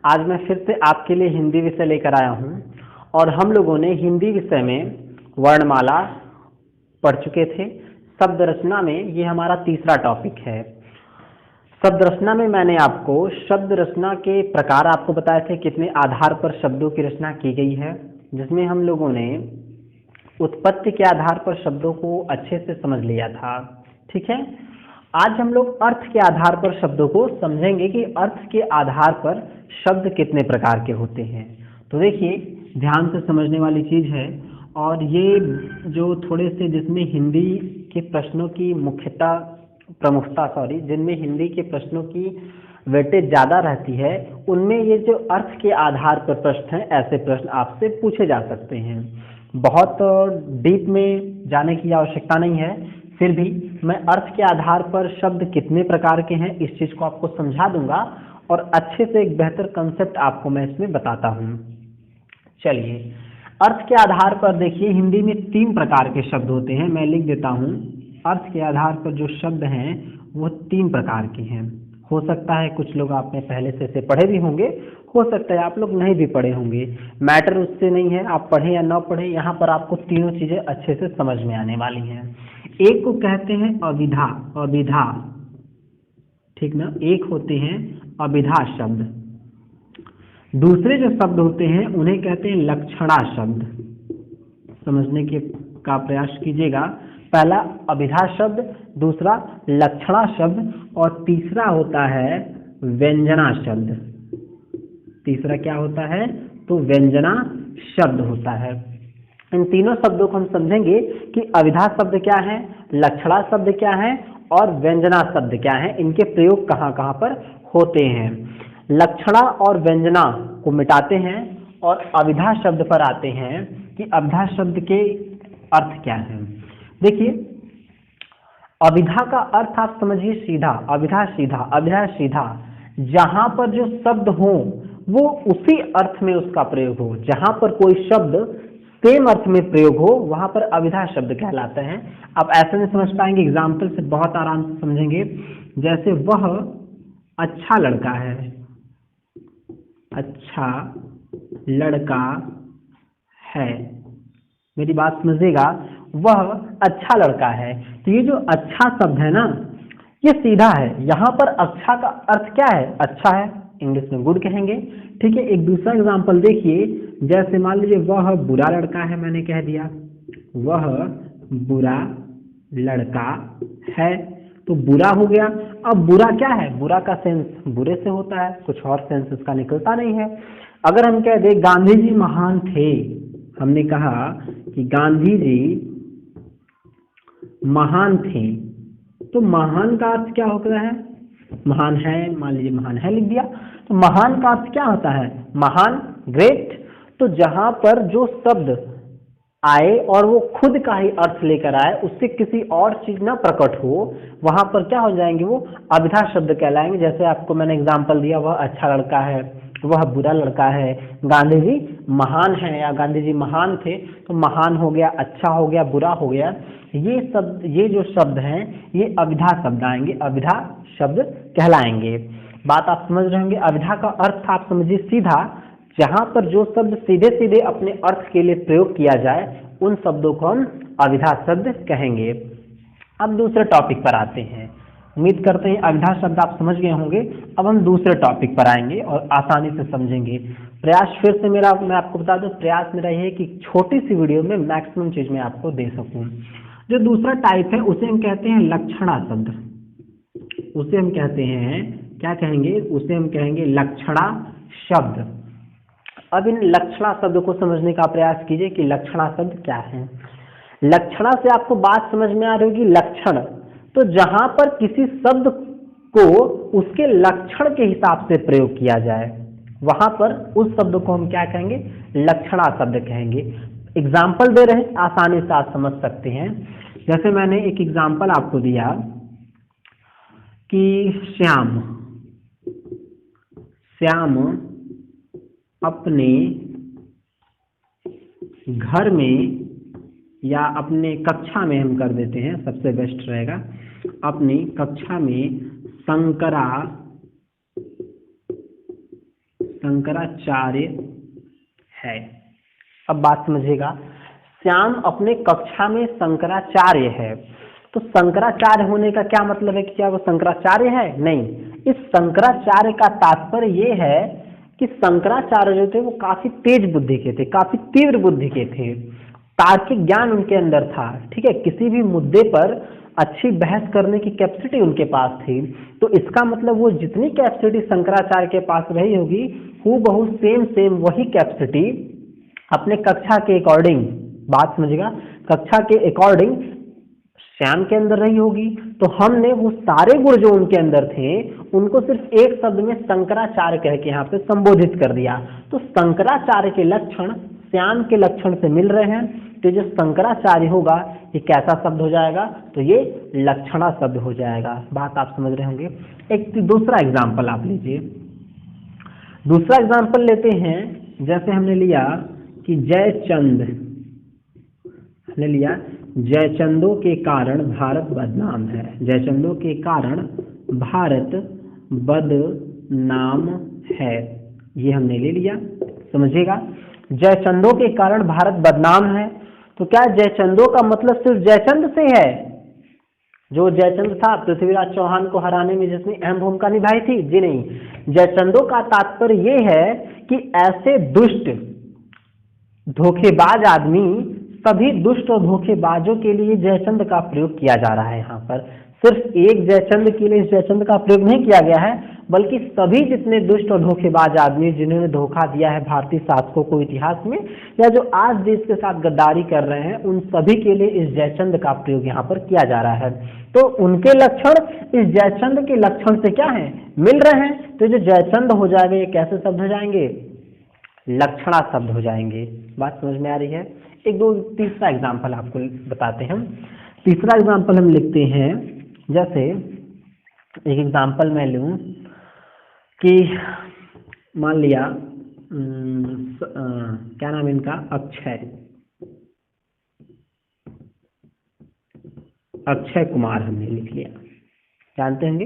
आज मैं फिर से आपके लिए हिंदी विषय लेकर आया हूँ और हम लोगों ने हिंदी विषय में वर्णमाला पढ़ चुके थे। शब्द रचना में ये हमारा तीसरा टॉपिक है। शब्द रचना में मैंने आपको शब्द रचना के प्रकार आपको बताए थे, कितने आधार पर शब्दों की रचना की गई है, जिसमें हम लोगों ने उत्पत्ति के आधार पर शब्दों को अच्छे से समझ लिया था। ठीक है, आज हम लोग अर्थ के आधार पर शब्दों को समझेंगे कि अर्थ के आधार पर शब्द कितने प्रकार के होते हैं। तो देखिए, ध्यान से समझने वाली चीज है। और ये जो थोड़े से जिसमें हिंदी के प्रश्नों की जिनमें हिंदी के प्रश्नों की वेटेज ज़्यादा रहती है, उनमें ये जो अर्थ के आधार पर प्रश्न हैं, ऐसे प्रश्न आपसे पूछे जा सकते हैं। बहुत डीप में जाने की आवश्यकता नहीं है, फिर भी मैं अर्थ के आधार पर शब्द कितने प्रकार के हैं इस चीज़ को आपको समझा दूंगा और अच्छे से एक बेहतर कंसेप्ट आपको मैं इसमें बताता हूँ। चलिए, अर्थ के आधार पर देखिए, हिंदी में 3 प्रकार के शब्द होते हैं। मैं लिख देता हूँ, अर्थ के आधार पर जो शब्द हैं वो 3 प्रकार के हैं। हो सकता है कुछ लोग आपने पहले से इसे पढ़े भी होंगे, हो सकता है आप लोग नहीं भी पढ़े होंगे। मैटर उससे नहीं है, आप पढ़ें या ना पढ़ें, यहाँ पर आपको तीनों चीज़ें अच्छे से समझ में आने वाली हैं। एक को कहते हैं अभिधा, ठीक ना, एक होते हैं अभिधा शब्द। दूसरे जो शब्द होते हैं उन्हें कहते हैं लक्षणा शब्द। समझने का प्रयास कीजिएगा। पहला अभिधा शब्द, दूसरा लक्षणा शब्द और तीसरा होता है व्यंजना शब्द। तीसरा क्या होता है? तो व्यंजना शब्द होता है। इन तीनों शब्दों को हम समझेंगे कि अभिधा शब्द क्या है, लक्षणा शब्द क्या है और व्यंजना शब्द क्या है, इनके प्रयोग कहाँ कहाँ पर होते हैं। लक्षणा और व्यंजना को मिटाते हैं और अभिधा शब्द पर आते हैं कि अभिधा शब्द के अर्थ क्या हैं। देखिए, अभिधा का अर्थ आप समझिए सीधा, अभिधा सीधा। जहां पर जो शब्द हो वो उसी अर्थ में उसका प्रयोग हो। जहां पर कोई शब्द सेम अर्थ में प्रयोग हो वहां पर अभिधा शब्द कहलाते हैं। आप ऐसे नहीं समझ पाएंगे, एग्जाम्पल से बहुत आराम से समझेंगे। जैसे वह अच्छा लड़का है, अच्छा लड़का है, मेरी बात समझिएगा, वह अच्छा लड़का है। तो ये जो अच्छा शब्द है ना, ये सीधा है। यहाँ पर अच्छा का अर्थ क्या है? अच्छा है, इंग्लिश में गुड कहेंगे। ठीक है, एक दूसरा एग्जांपल देखिए। जैसे मान लीजिए वह बुरा लड़का है, मैंने कह दिया वह बुरा लड़का है, तो बुरा हो गया। अब बुरा क्या है? बुरा का सेंस बुरे से होता है, कुछ और सेंस इसका निकलता नहीं है। अगर हम कह दें गांधी जी महान थे, हमने कहा कि गांधी जी महान थे, तो महान का अर्थ क्या होता है? महान है, मान लीजिए महान है लिख दिया, तो महान का अर्थ क्या होता है? महान, ग्रेट। तो जहां पर जो शब्द आए और वो खुद का ही अर्थ लेकर आए, उससे किसी और चीज ना प्रकट हो, वहां पर क्या हो जाएंगे? वो अभिधा शब्द कहलाएंगे। जैसे आपको मैंने एग्जांपल दिया, वह अच्छा लड़का है, वह बुरा लड़का है, गांधी जी महान है या गांधी जी महान थे, तो महान हो गया, अच्छा हो गया, बुरा हो गया। ये जो शब्द हैं ये अभिधा शब्द आएंगे, अभिधा शब्द कहलाएंगे। बात आप समझ रहे होंगे। अभिधा का अर्थ आप समझिए सीधा, जहां पर जो शब्द सीधे सीधे अपने अर्थ के लिए प्रयोग किया जाए उन शब्दों को हम अभिधा शब्द कहेंगे। अब दूसरे टॉपिक पर आते हैं। उम्मीद करते हैं अभिधा शब्द आप समझ गए होंगे। अब हम दूसरे टॉपिक पर आएंगे और आसानी से समझेंगे। प्रयास फिर से मैं आपको बता दूं, प्रयास मेरा ये है कि छोटी सी वीडियो में मैक्सिमम चीज मैं आपको दे सकूं। जो दूसरा टाइप है उसे हम कहते हैं लक्षणा शब्द। उसे हम कहते हैं, क्या कहेंगे? उसे हम कहेंगे लक्षणा शब्द। अब इन लक्षणा शब्द को समझने का प्रयास कीजिए कि लक्षणा शब्द क्या है। लक्षणा से आपको बात समझ में आ रही होगी। लक्षण, तो जहां पर किसी शब्द को उसके लक्षण के हिसाब से प्रयोग किया जाए, वहां पर उस शब्द को हम क्या कहेंगे? लक्षणा शब्द कहेंगे। एग्जाम्पल दे रहे हैं, आसानी से आप समझ सकते हैं। जैसे मैंने एक एग्जाम्पल आपको दिया कि श्याम अपने घर में या अपने कक्षा में, हम कर देते हैं, सबसे बेस्ट रहेगा, अपनी कक्षा में शंकराचार्य है। अब बात समझिएगा, श्याम अपने कक्षा में शंकराचार्य है, तो शंकराचार्य होने का क्या मतलब है कि क्या वो शंकराचार्य है? नहीं, इस शंकराचार्य का तात्पर्य ये है कि शंकराचार्य जो थे वो काफी तेज बुद्धि के थे, काफी तीव्र बुद्धि के थे, तार्किक ज्ञान उनके अंदर था, ठीक है, किसी भी मुद्दे पर अच्छी बहस करने की कैपेसिटी उनके पास थी। तो इसका मतलब वो जितनी कैपेसिटी शंकराचार्य के पास रही होगी, हूबहू सेम सेम वही कैपेसिटी अपने कक्षा के अकॉर्डिंग, बात समझिएगा, कक्षा के अकॉर्डिंग श्याम के अंदर रही होगी। तो हमने वो सारे गुण जो उनके अंदर थे उनको सिर्फ एक शब्द में शंकराचार्य कह के यहाँ पे संबोधित कर दिया। तो शंकराचार्य के लक्षण श्याम के लक्षण से मिल रहे हैं, तो जो शंकराचार्य होगा ये कैसा शब्द हो जाएगा? तो ये लक्षणा शब्द हो जाएगा। बात आप समझ रहे होंगे। एक दूसरा एग्जाम्पल आप लीजिए, दूसरा एग्जाम्पल लेते हैं, जैसे हमने लिया कि जयचंद, हमने लिया जयचंदों के कारण भारत बदनाम है, जयचंदों के कारण भारत बदनाम है, ये हमने ले लिया। समझिएगा, जयचंदों के कारण भारत बदनाम है, तो क्या जयचंदों का मतलब सिर्फ जयचंद से है? जो जयचंद था पृथ्वीराज चौहान को हराने में जिसने अहम भूमिका निभाई थी? जी नहीं, जयचंदों का तात्पर्य ये है कि ऐसे दुष्ट धोखेबाज आदमी, सभी दुष्ट और धोखेबाजों के लिए जयचंद का प्रयोग किया जा रहा है। यहाँ पर सिर्फ एक जयचंद के लिए इस जयचंद का प्रयोग नहीं किया गया है, बल्कि सभी जितने दुष्ट और धोखेबाज आदमी जिन्होंने धोखा दिया है भारतीय शासकों को इतिहास में, या जो आज देश के साथ गद्दारी कर रहे हैं, उन सभी के लिए इस जयचंद का प्रयोग यहाँ पर किया जा रहा है। तो उनके लक्षण इस जयचंद के लक्षण से क्या है? मिल रहे हैं। तो जो जयचंद हो जाएगा ये कैसे शब्द हो जाएंगे? लक्षणा शब्द हो जाएंगे। बात समझ में आ रही है? एक दो तीसरा एग्जाम्पल आपको बताते हैं। तीसरा एग्जाम्पल हम लिखते हैं, जैसे एक एग्जाम्पल मैं लूं कि मान लिया क्या नाम इनका, अक्षय कुमार हमने लिख लिया, जानते होंगे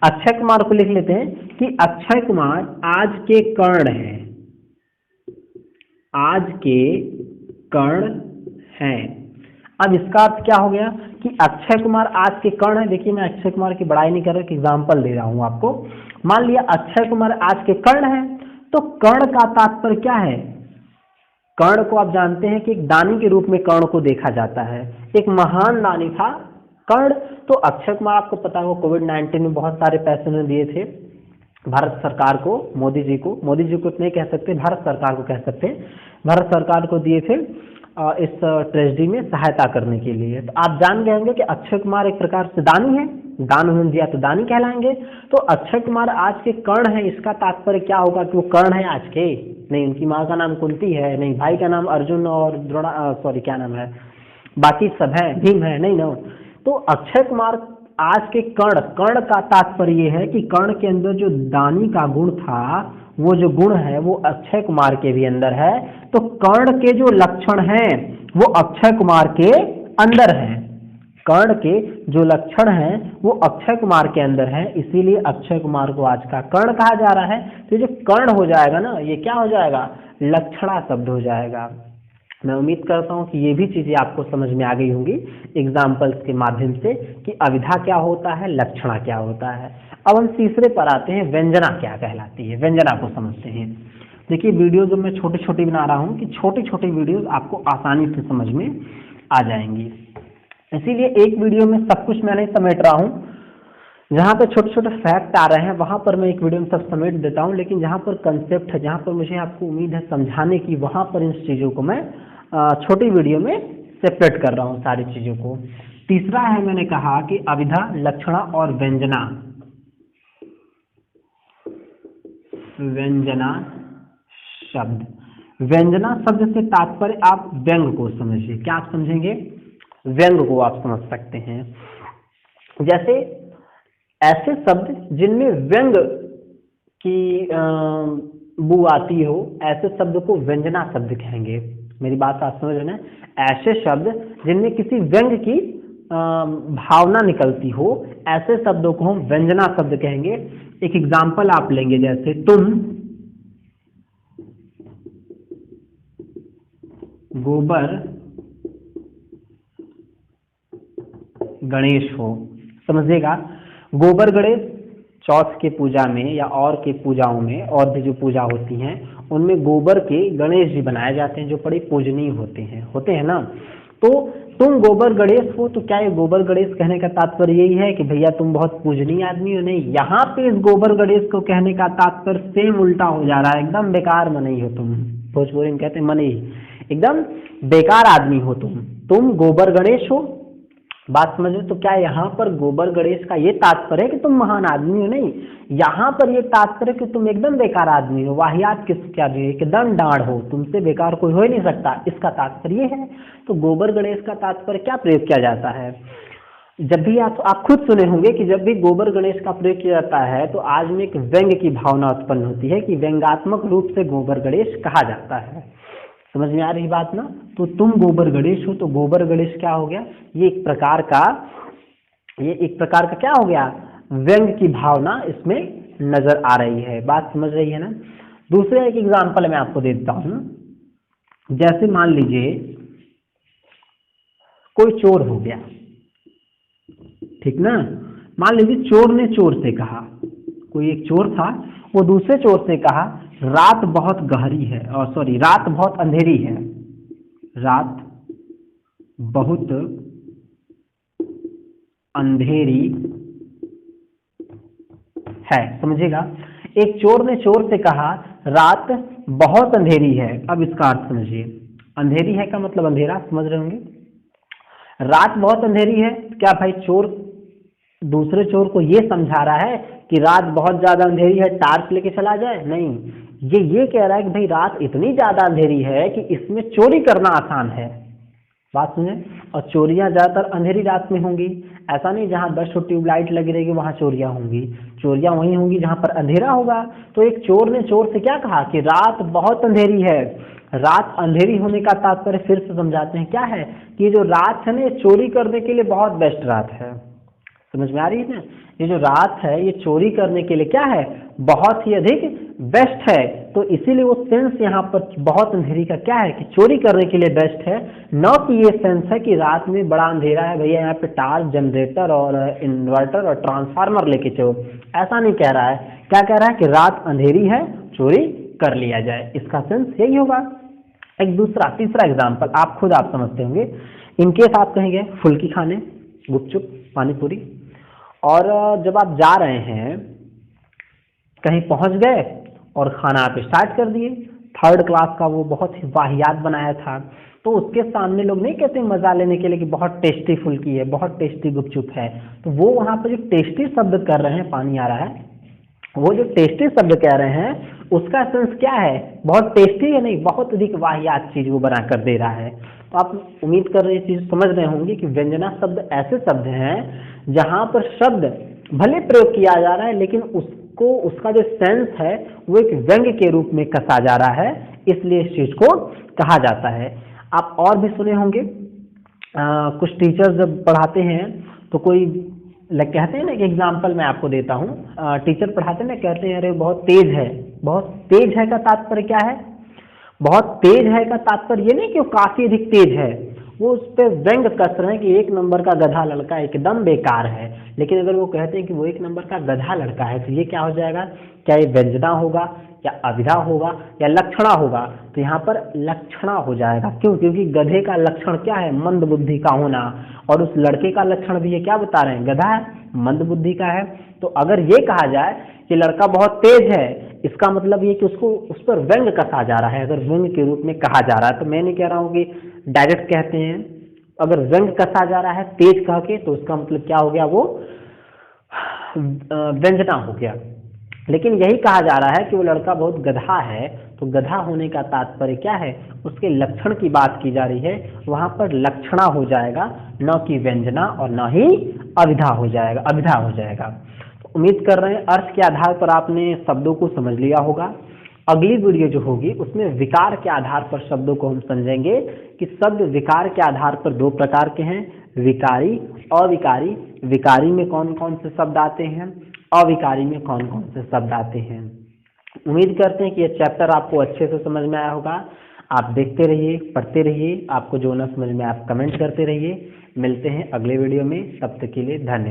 अक्षय कुमार को लिख लेते हैं कि अक्षय कुमार आज के कर्ण हैं, आज के कर्ण हैं। अब इसका अर्थ क्या हो गया कि अक्षय कुमार आज के कर्ण है। देखिए मैं अक्षय कुमार की बड़ाई नहीं कर रहा, एग्जाम्पल दे रहा हूं आपको। मान लिया अक्षय कुमार आज के कर्ण है, तो कर्ण का तात्पर्य क्या है? कर्ण को आप जानते हैं कि एक दानी के रूप में कर्ण को देखा जाता है, एक महान दानी था कर्ण। तो अक्षय कुमार आपको पता होगा कोविड-19 में बहुत सारे पैसे उन्होंने दिए थे भारत सरकार को, मोदी जी को नहीं कह सकते, भारत सरकार को कह सकते हैं, भारत सरकार को दिए थे इस ट्रेजेडी में सहायता करने के लिए। तो आप जान गए होंगे कि अक्षय कुमार एक प्रकार से दानी है, दान उन्होंने दिया तो दानी कहलाएंगे। तो अक्षय कुमार आज के कर्ण है, इसका तात्पर्य क्या होगा कि वो कर्ण है आज के? नहीं, उनकी माँ का नाम कुंती है, नहीं भाई का नाम अर्जुन और सॉरी क्या नाम है, बाकी सब है, भीम है, नहीं ना। तो अक्षय कुमार आज के कर्ण का तात्पर्य ये है कि कर्ण के अंदर जो दानी का गुण था, वो जो गुण है वो अक्षय कुमार के भी अंदर है। तो कर्ण के जो लक्षण हैं वो अक्षय कुमार के अंदर हैं, कर्ण के जो लक्षण हैं वो अक्षय कुमार के अंदर हैं, इसीलिए अक्षय कुमार को आज का कर्ण कहा जा रहा है। तो जो कर्ण हो जाएगा ना, ये क्या हो जाएगा? लक्षणा शब्द हो जाएगा। मैं उम्मीद करता हूं कि ये भी चीजें आपको समझ में आ गई होंगी एग्जाम्पल्स के माध्यम से कि अविधा क्या होता है, लक्षणा क्या होता है। अब हम तीसरे पर आते हैं, व्यंजना क्या कहलाती है, व्यंजना को समझते हैं। देखिए वीडियो जो मैं छोटी छोटी बना रहा हूँ कि छोटी छोटी वीडियोस आपको आसानी से समझ में आ जाएंगी, इसीलिए एक वीडियो में सब कुछ मैं नहीं समेट रहा हूँ। जहाँ पर छोटे छोटे फैक्ट आ रहे हैं वहाँ पर मैं एक वीडियो में सब समेट देता हूँ, लेकिन जहाँ पर कंसेप्ट है, जहाँ पर मुझे आपको उम्मीद है समझाने की, वहाँ पर इन चीज़ों को मैं छोटी वीडियो में सेपरेट कर रहा हूँ सारी चीज़ों को। तीसरा है, मैंने कहा कि अविधा, लक्षणा और व्यंजना। व्यंजना शब्द, व्यंजना शब्द से तात्पर्य आप व्यंग को समझिए। क्या आप समझेंगे? व्यंग को आप समझ सकते हैं। जैसे ऐसे शब्द जिनमें व्यंग की बू आती हो, ऐसे शब्द को व्यंजना शब्द कहेंगे। मेरी बात आप समझ रहे हैं? ऐसे शब्द जिनमें किसी व्यंग की भावना निकलती हो, ऐसे शब्दों को हम व्यंजना शब्द कहेंगे। एक एग्जाम्पल आप लेंगे, जैसे तुम गोबर गणेश हो। समझिएगा, गोबर गणेश चौथ के पूजा में या और के पूजाओं में, और भी जो पूजा होती हैं उनमें गोबर के गणेश जी बनाए जाते हैं जो बड़े पूजनीय होते हैं ना। तो तुम गोबर गणेश हो, तो क्या ये गोबर गणेश कहने का तात्पर्य यही है कि भैया तुम बहुत पूजनीय आदमी हो? नहीं, यहाँ पे इस गोबर गणेश को कहने का तात्पर्य सेम उल्टा हो जा रहा है। एकदम बेकार मनई हो तुम, भोजपुरी में कहते हैं मनई, एकदम बेकार आदमी हो तुम गोबर गणेश हो। बात समझो, तो क्या यहाँ पर गोबर गणेश का ये तात्पर्य है कि तुम महान आदमी हो? नहीं, यहाँ पर ये तात्पर्य कि तुम एकदम बेकार आदमी हो, वाहियात किस क्या जो एकदम डांड हो, तुमसे बेकार कोई हो ही नहीं सकता, इसका तात्पर्य है। तो गोबर गणेश का तात्पर्य क्या प्रयोग किया जाता है? जब भी आप खुद सुने होंगे कि जब भी गोबर गणेश का प्रयोग किया जाता है तो आज में एक व्यंग की भावना उत्पन्न होती है कि व्यंगात्मक रूप से गोबर गणेश कहा जाता है। समझ में आ रही बात ना? तो तुम गोबर गणेश हो, तो गोबर गणेश क्या हो गया? ये एक प्रकार का क्या हो गया? व्यंग की भावना इसमें नजर आ रही है। बात समझ रही है ना? दूसरा एक एग्जांपल मैं आपको देता हूं। जैसे मान लीजिए कोई चोर हो गया, ठीक ना? मान लीजिए चोर ने चोर से कहा, कोई एक चोर था, वो दूसरे चोर से कहा रात बहुत गहरी है, और सॉरी रात बहुत अंधेरी है, रात बहुत अंधेरी है। समझिएगा, एक चोर ने चोर से कहा रात बहुत अंधेरी है। अब इसका अर्थ समझिए, अंधेरी है का मतलब अंधेरा, समझ रहे होंगे। रात बहुत अंधेरी है, क्या भाई चोर दूसरे चोर को ये समझा रहा है कि रात बहुत ज्यादा अंधेरी है, टार्च लेके चला जाए? नहीं, ये कह रहा है कि भाई रात इतनी ज्यादा अंधेरी है कि इसमें चोरी करना आसान है। बात सुने, और चोरियां ज्यादातर अंधेरी रात में होंगी। ऐसा नहीं जहां 10 ट्यूबलाइट लगी रहेगी वहां चोरियां होंगी, चोरियां वहीं होंगी जहां पर अंधेरा होगा। तो एक चोर ने चोर से क्या कहा कि रात बहुत अंधेरी है। रात अंधेरी होने का तात्पर्य फिर से समझाते हैं, क्या है कि ये जो रात है ना, ये चोरी करने के लिए बहुत बेस्ट रात है। समझ में आ रही है ना? ये जो रात है ये चोरी करने के लिए क्या है? बहुत ही अधिक बेस्ट है। तो इसीलिए वो सेंस यहाँ पर बहुत अंधेरी का क्या है कि चोरी करने के लिए बेस्ट है, न कि ये सेंस है कि रात में बड़ा अंधेरा है भैया यहाँ पे टार्च, जनरेटर और इन्वर्टर और ट्रांसफार्मर लेके चलो। ऐसा नहीं कह रहा है, क्या कह रहा है कि रात अंधेरी है, चोरी कर लिया जाए, इसका सेंस यही होगा। एक तीसरा एग्जाम्पल आप समझते होंगे। इनकेस आप कहेंगे फुल्की खाने, गुपचुप, पानीपुरी, और जब आप जा रहे हैं कहीं पहुंच गए और खाना आप स्टार्ट कर दिए, 3rd क्लास का वो बहुत ही वाहियात बनाया था, तो उसके सामने लोग नहीं कहते मजा लेने के लिए कि बहुत टेस्टी फुल्की है, बहुत टेस्टी गुपचुप है, तो वो वहां पर जो टेस्टी शब्द कर रहे हैं, पानी आ रहा है, वो जो टेस्टी शब्द कह रहे हैं उसका सेंस क्या है? बहुत टेस्टी है नहीं, बहुत अधिक वाहियात चीज वो बना कर दे रहा है। तो आप उम्मीद कर रहे चीज समझ रहे होंगे कि व्यंजना शब्द ऐसे शब्द हैं जहां पर शब्द भले प्रयोग किया जा रहा है लेकिन उसका जो सेंस है वो एक व्यंग के रूप में कसा जा रहा है, इसलिए इस चीज को कहा जाता है। आप और भी सुने होंगे, कुछ टीचर्स जब पढ़ाते हैं तो कोई कहते हैं ना, एक एग्जाम्पल मैं आपको देता हूँ। टीचर पढ़ाते हैं ना, कहते हैं अरे बहुत तेज है। बहुत तेज है का तात्पर्य क्या है? बहुत तेज है का तात्पर्य ये नहीं कि वो काफी अधिक तेज है, वो उस पर व्यंग कस रहे हैं कि 1 नंबर का गधा लड़का एकदम बेकार है। लेकिन अगर वो कहते हैं कि वो 1 नंबर का गधा लड़का है तो ये क्या हो जाएगा? क्या ये व्यंजना होगा या अभिधा होगा या लक्षणा होगा? तो यहाँ पर लक्षणा हो जाएगा। क्यों? क्योंकि गधे का लक्षण क्या है? मंद बुद्धि का होना, और उस लड़के का लक्षण भी ये क्या बता रहे हैं? गधा है, मंद बुद्धि का है। तो अगर ये कहा जाए कि लड़का बहुत तेज है, इसका मतलब ये कि उसको उस पर व्यंग कसा जा रहा है। अगर व्यंग के रूप में कहा जा रहा है, तो मैं नहीं कह रहा हूँ कि डायरेक्ट कहते हैं, अगर व्यंग कसा जा रहा है तेज कह के तो उसका मतलब क्या हो गया? वो व्यंजना हो गया। लेकिन यही कहा जा रहा है कि वो लड़का बहुत गधा है, तो गधा होने का तात्पर्य क्या है? उसके लक्षण की बात की जा रही है, वहां पर लक्षणा हो जाएगा, न कि व्यंजना, और न ही अभिधा हो जाएगा। तो उम्मीद कर रहे हैं अर्थ के आधार पर आपने शब्दों को समझ लिया होगा। अगली वीडियो जो होगी उसमें विकार के आधार पर शब्दों को हम समझेंगे कि शब्द विकार के आधार पर 2 प्रकार के हैं, विकारी, अविकारी। विकारी में कौन कौन से शब्द आते हैं, अविकारी में कौन कौन से शब्द आते हैं। उम्मीद करते हैं कि यह चैप्टर आपको अच्छे से समझ में आया होगा। आप देखते रहिए, पढ़ते रहिए, आपको जो ना समझ में आप कमेंट करते रहिए। मिलते हैं अगले वीडियो में, तब तक के लिए धन्यवाद।